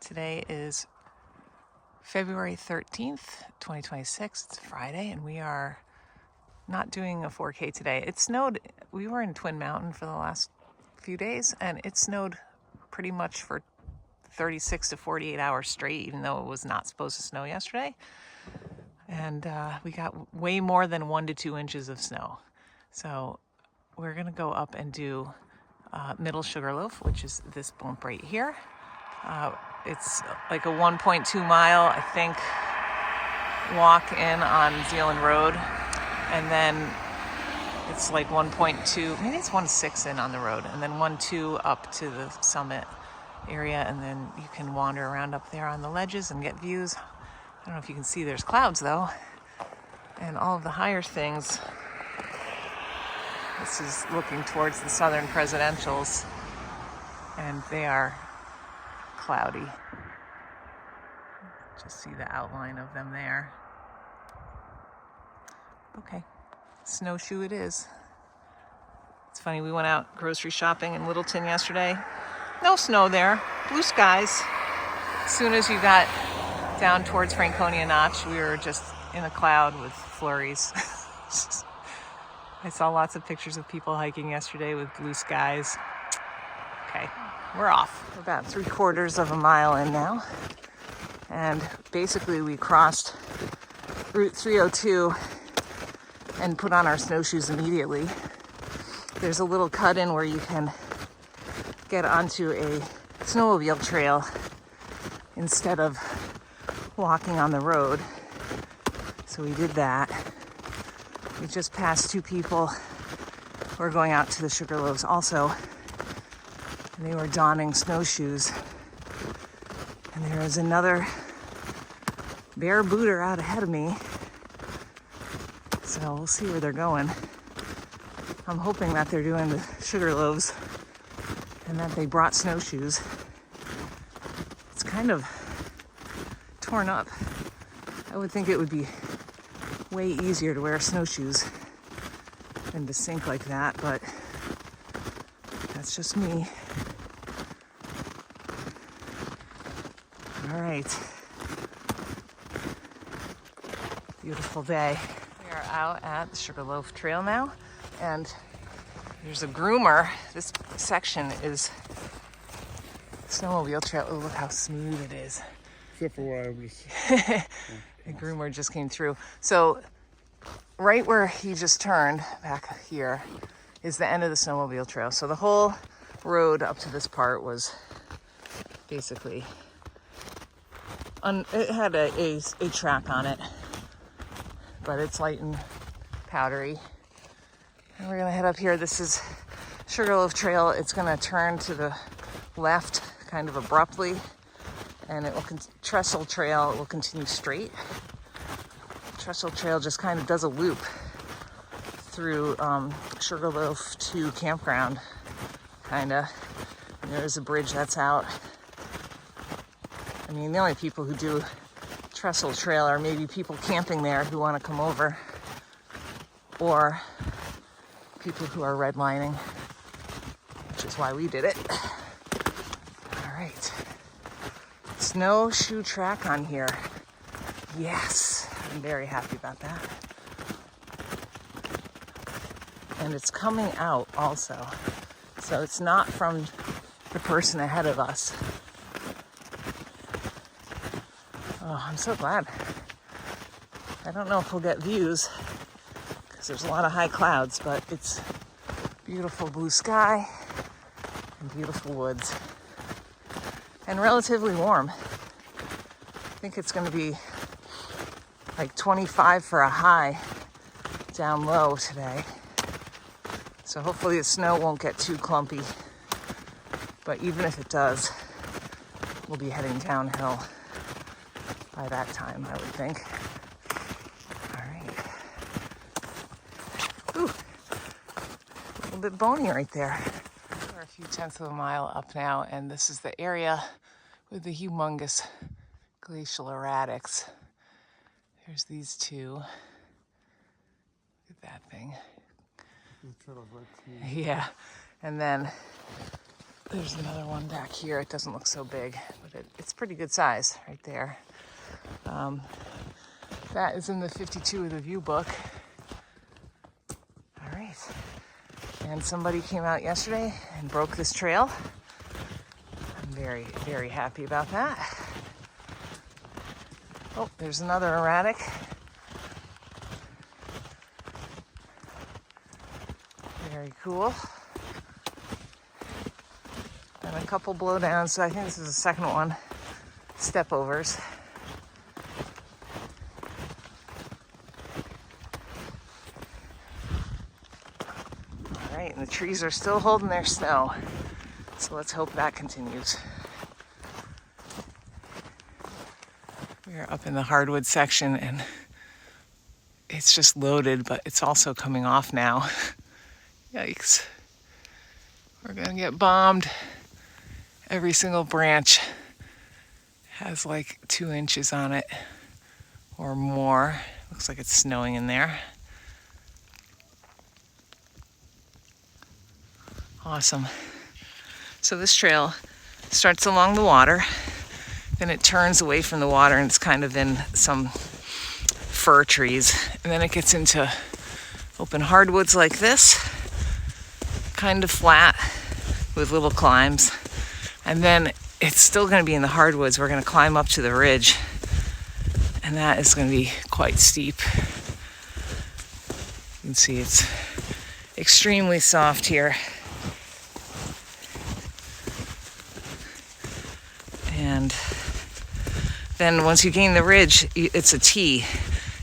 Today is February 13th, 2026. It's Friday, and we are not doing a 4K today. It snowed. We were in Twin Mountain for the last few days, and it snowed pretty much for 36 to 48 hours straight, even though it was not supposed to snow yesterday. And we got way more than 1 to 2 inches of snow. So we're going to go up and do Middle Sugarloaf, which is this bump right here. It's like a 1.2 mile, I think, walk in on Zealand Road. And then it's like 1.2, maybe it's 1.6 in on the road. And then 1.2 up to the summit area. And then you can wander around up there on the ledges and get views. I don't know if you can see, there's clouds though. And all of the higher things. This is looking towards the southern presidentials. And they are cloudy. Just see the outline of them there. Okay, snowshoe it is. It's funny, we went out grocery shopping in Littleton yesterday. No snow there, blue skies. As soon as you got down towards Franconia Notch, we were just in a cloud with flurries. I saw lots of pictures of people hiking yesterday with blue skies. Okay, we're off. We're about 3/4 of a mile in now. And basically we crossed Route 302 and put on our snowshoes immediately. There's a little cut-in where you can get onto a snowmobile trail instead of walking on the road. So we did that. We just passed 2 people who are going out to the Sugarloaves also. And they were donning snowshoes. And there is another bare booter out ahead of me. So we'll see where they're going. I'm hoping that they're doing the Sugarloaves and that they brought snowshoes. It's kind of torn up. I would think it would be way easier to wear snowshoes than to sink like that, but that's just me. All right. Beautiful day. We are out at the Sugarloaf Trail now, and there's a groomer. This section is snowmobile trail. Oh, look how smooth it is. Except for where I was. The groomer just came through. So right where he just turned back here is the end of the snowmobile trail. So the whole road up to this part was basically it had a track on it, but it's light and powdery. And we're gonna head up here. This is Sugarloaf Trail. It's gonna turn to the left kind of abruptly, and it will Trestle Trail will continue straight. Trestle Trail just kind of does a loop through Sugarloaf to Campground, kinda. And there's a bridge that's out. I mean, the only people who do Trestle Trail are maybe people camping there who want to come over, or people who are redlining, which is why we did it. All right. Snowshoe track on here. Yes, I'm very happy about that. And it's coming out also. So it's not from the person ahead of us. Oh, I'm so glad. I don't know if we'll get views because there's a lot of high clouds, but it's beautiful blue sky and beautiful woods. And relatively warm. I think it's going to be like 25 for a high down low today. So hopefully the snow won't get too clumpy. But even if it does, we'll be heading downhill by that time, I would think. All right. Ooh, a little bit bony right there. We're a few tenths of a mile up now, and this is the area with the humongous glacial erratics. There's these 2. Look at that thing. The trail of Red Sea. Yeah. And then There's another one back here. It doesn't look so big, but it's pretty good size right there. That is in the 52 of the view book. All right. And somebody came out yesterday and broke this trail. I'm very, very happy about that. Oh, there's another erratic. Very cool. And a couple blowdowns. So I think this is the second one. Step overs. All right, and the trees are still holding their snow. So let's hope that continues. We're up in the hardwood section and it's just loaded, but it's also coming off now. Yikes. We're gonna get bombed. Every single branch has like 2 inches on it or more. Looks like it's snowing in there. Awesome. So this trail starts along the water, then it turns away from the water and it's kind of in some fir trees. And then it gets into open hardwoods like this, kind of flat with little climbs. And then it's still going to be in the hardwoods. We're going to climb up to the ridge, and that is going to be quite steep. You can see it's extremely soft here. And then once you gain the ridge, it's a T.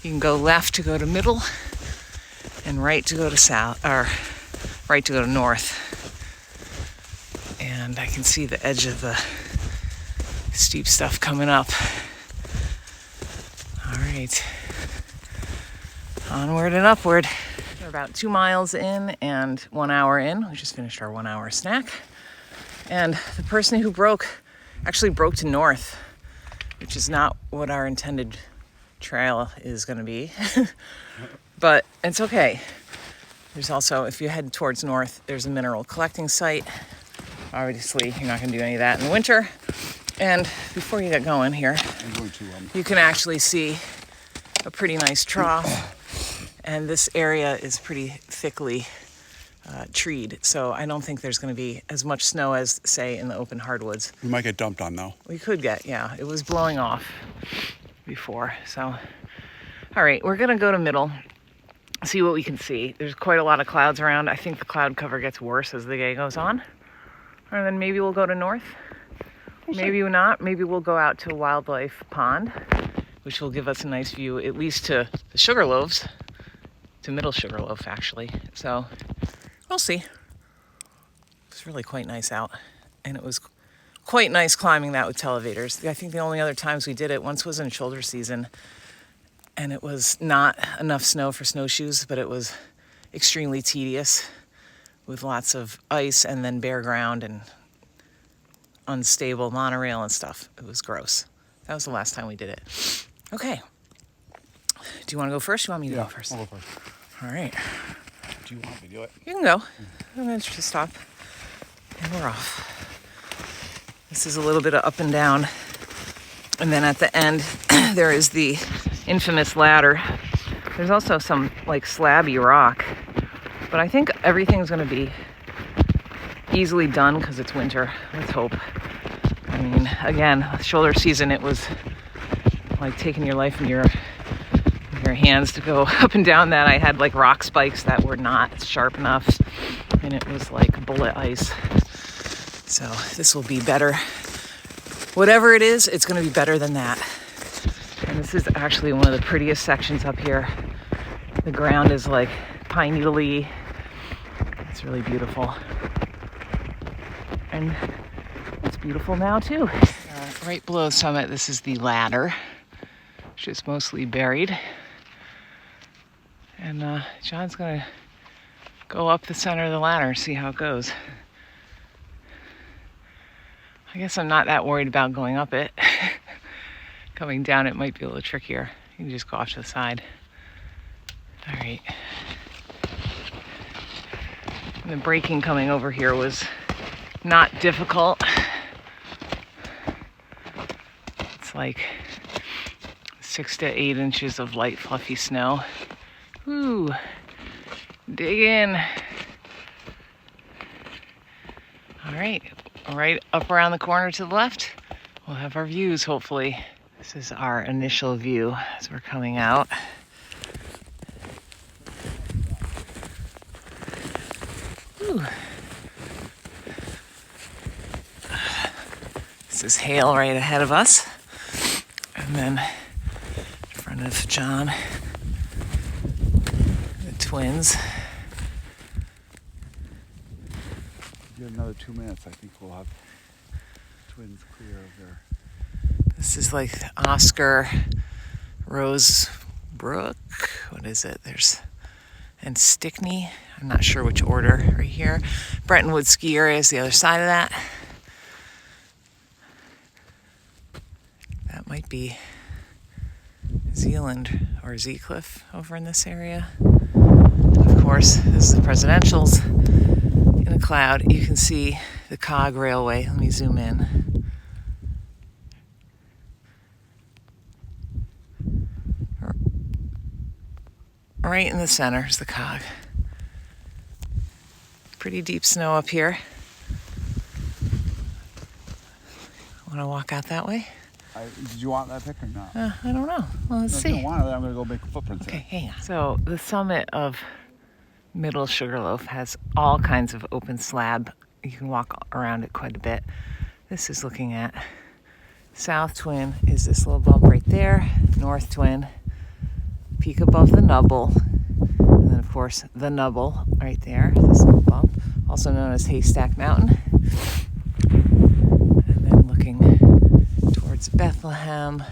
You can go left to go to middle, and right to go to south, or right to go to north. And I can see the edge of the steep stuff coming up. All right, onward and upward. We're about 2 miles in and 1 hour in. We just finished our 1 hour snack. And the person who actually broke to north, which is not what our intended trail is going to be. But it's okay. There's also, if you head towards north, there's a mineral collecting site. Obviously, you're not going to do any of that in the winter. And before you get going here, you can actually see a pretty nice trough. And this area is pretty thickly treed. So I don't think there's going to be as much snow as, say, in the open hardwoods. We might get dumped on, though. We could get, yeah. It was blowing off before. So, all right, we're going to go to middle, see what we can see. There's quite a lot of clouds around. I think the cloud cover gets worse as the day goes on. And then maybe we'll go to north. Maybe not. Maybe we'll go out to Wildlife Pond, which will give us a nice view, at least to the Sugarloaves, to Middle Sugarloaf, actually. So we'll see. It's really quite nice out. And it was quite nice climbing that with televators. I think the only other times we did it, once was in shoulder season, and it was not enough snow for snowshoes, but it was extremely tedious, with lots of ice and then bare ground and unstable monorail and stuff. It was gross. That was the last time we did it. Okay. Do you want to go first? You want me to go first? I'll go first. All right. Do you want me to do it? You can go. I'm going to just stop. And we're off. This is a little bit of up and down. And then at the end, there is the infamous ladder. There's also some like slabby rock. But I think everything's going to be easily done because it's winter. Let's hope. I mean, again, shoulder season, it was like taking your life in your hands to go up and down that. I had like rock spikes that were not sharp enough, and it was like bullet ice. So this will be better. Whatever it is, it's going to be better than that. And this is actually one of the prettiest sections up here. The ground is like pine needle-y. It's really beautiful. And it's beautiful now too. Right below the summit, this is the ladder, which is mostly buried. And John's gonna go up the center of the ladder, see how it goes. I guess I'm not that worried about going up it. Coming down it might be a little trickier. You can just go off to the side. All right. And the braking coming over here was not difficult. It's like 6 to 8 inches of light fluffy snow. Ooh, dig in. All right up around the corner to the left, we'll have our views, hopefully. This is our initial view as we're coming out. Ooh. This is hail right ahead of us. And then in front of John, the twins. Give it another 2 minutes. I think we'll have twins clear of their. This is like Oscar, Rosebrook. What is it? And Stickney. I'm not sure which order right here. Brentonwood Ski Area is the other side of that. That might be Zealand or Zeecliff over in this area. Of course, this is the presidentials. In a cloud, you can see the cog railway. Let me zoom in. Right in the center is the cog. Pretty deep snow up here. Want to walk out that way? Did you want that pic or not? I don't know. Well, let's see. If you don't want it, I'm going to go make footprints. Okay, hang on. So the summit of Middle Sugarloaf has all kinds of open slab. You can walk around it quite a bit. This is looking at South Twin is this little bump right there. North Twin, peak above the Nubble. And then of course the Nubble right there, this little bump, also known as Haystack Mountain. And then looking towards Bethlehem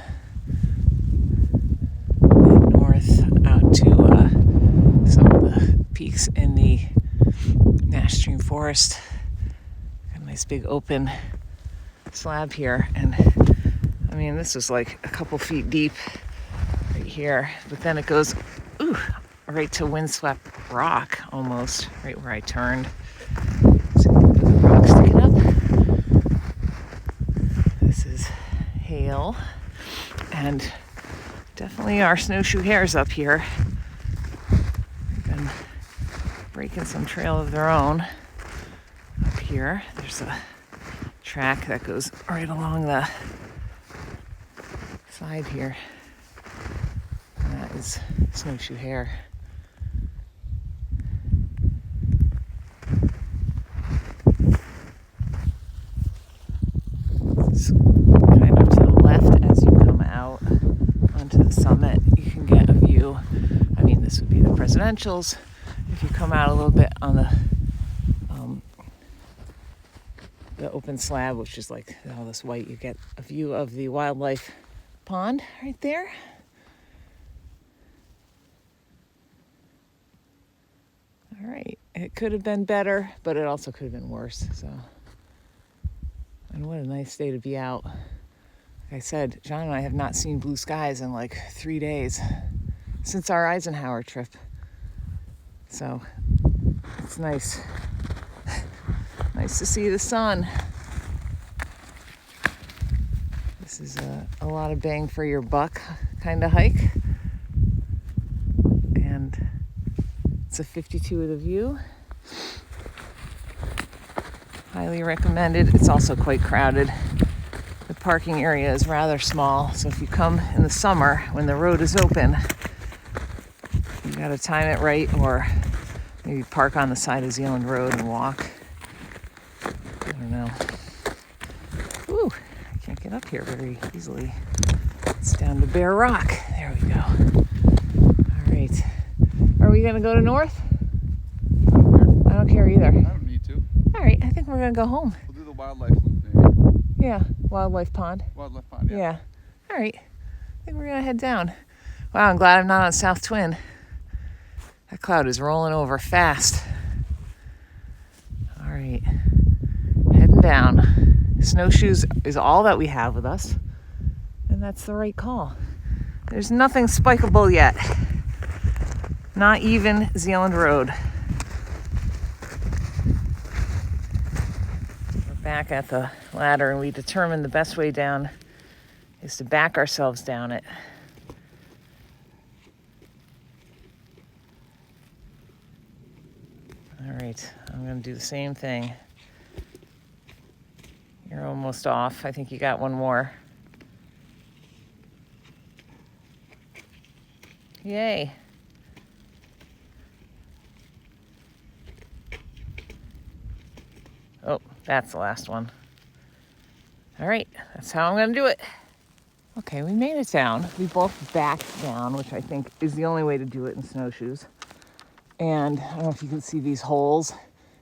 and north out to some of the peaks in the Nash Stream Forest. Got a nice big open slab here, and I mean this was like a couple feet deep right here, but then it goes right to windswept rock almost, right where I turned. So the rock sticking up. This is hail, and definitely our snowshoe hares up here. They've been breaking some trail of their own up here. There's a track that goes right along the side here. And that is snowshoe hare. It's kind of to the left as you come out onto the summit. You can get a view. I mean, this would be the presidentials. If you come out a little bit on the open slab, which is like all this white, you get a view of the wildlife pond right there. All right, it could have been better, but it also could have been worse. So, and what a nice day to be out. Like I said, John and I have not seen blue skies in like 3 days since our Eisenhower trip. So it's nice. Nice to see the sun. This is a lot of bang for your buck kind of hike. And it's a 52 with a view. Highly recommended. It's also quite crowded. The parking area is rather small, so if you come in the summer when the road is open, you gotta time it right, or maybe park on the side of Zealand Road and walk. I don't know. Ooh, I can't get up here very easily. It's down to bare rock. There we go. All right. Are we gonna go to north? I don't care either. I don't need to. All right, I think we're gonna go home. We'll do the wildlife loop maybe. Yeah, wildlife pond. Wildlife pond, yeah. Yeah. All right. I think we're gonna head down. Wow, I'm glad I'm not on South Twin. That cloud is rolling over fast. All right. Heading down. Snowshoes is all that we have with us, and that's the right call. There's nothing spikeable yet. Not even Zealand Road. back at the ladder, and we determined the best way down is to back ourselves down it. All right, I'm gonna do the same thing. You're almost off. I think you got one more. Yay. Oh, that's the last one. All right, that's how I'm gonna do it. Okay, we made it down. We both backed down, which I think is the only way to do it in snowshoes. And I don't know if you can see these holes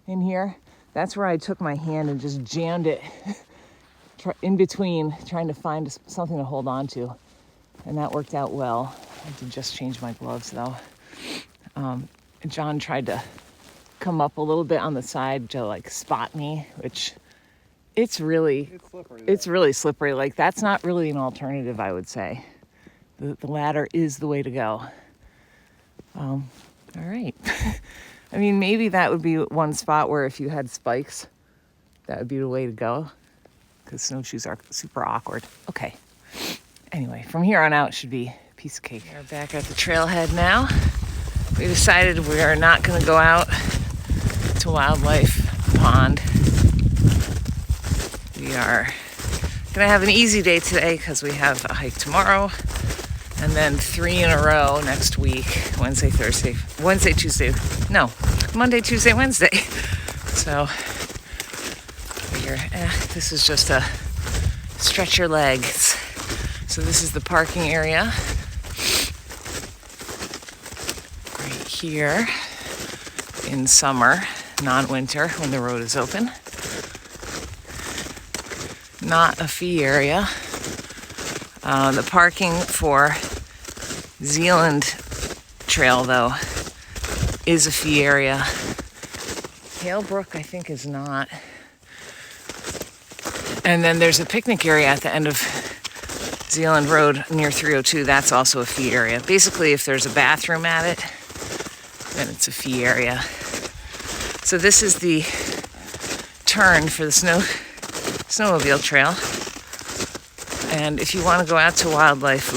in here. That's where I took my hand and just jammed it in between, trying to find something to hold on to. And that worked out well. I did just change my gloves though. John tried to come up a little bit on the side to like spot me, which it's really slippery. Like that's not really an alternative, I would say. The ladder is the way to go. All right. I mean, maybe that would be one spot where if you had spikes, that would be the way to go, because snowshoes are super awkward. Okay. Anyway, from here on out should be a piece of cake. We're back at the trailhead now. We decided we are not going to go out to Wildlife Pond. We are going to have an easy day today because we have a hike tomorrow and then 3 in a row next week. Monday, Tuesday. Wednesday. So figure, this is just a stretch your legs. So this is the parking area right here in summer, non-winter, when the road is open. Not a fee area. The parking for Zealand Trail, though, is a fee area. Hale Brook, I think, is not. And then there's a picnic area at the end of Zealand Road near 302. That's also a fee area. Basically, if there's a bathroom at it, then it's a fee area. So this is the turn for the snowmobile trail. And if you want to go out to Wildlife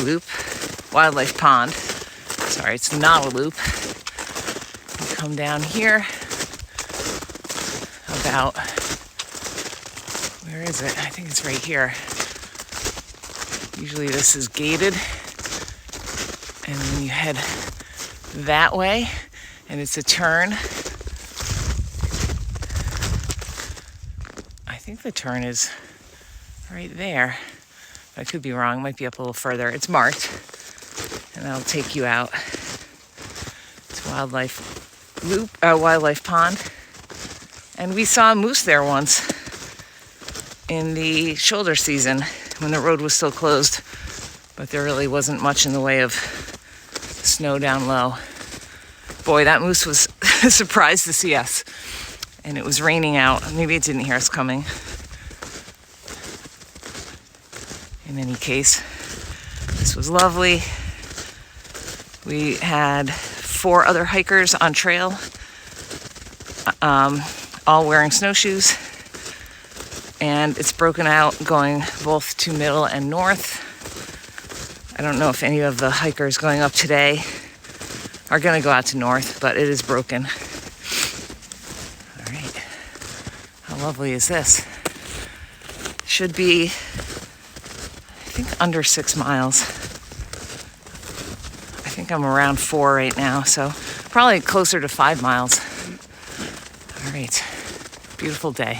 Pond, sorry, it's not a loop, you come down here about, where is it? I think it's right here. Usually this is gated, and then you head that way, and it's a turn. I think the turn is right there. I could be wrong, might be up a little further. It's marked, and that'll take you out to Wildlife Pond. And we saw a moose there once in the shoulder season when the road was still closed, but there really wasn't much in the way of snow down low. Boy, that moose was surprised to see us, and it was raining out. Maybe it didn't hear us coming. In any case, this was lovely. We had 4 other hikers on trail, all wearing snowshoes, and it's broken out going both to middle and north. I don't know if any of the hikers going up today are going to go out to north, but it is broken. All right. How lovely is this? Should be, I think, under 6 miles. I think I'm around 4 right now, so probably closer to 5 miles. All right. Beautiful day.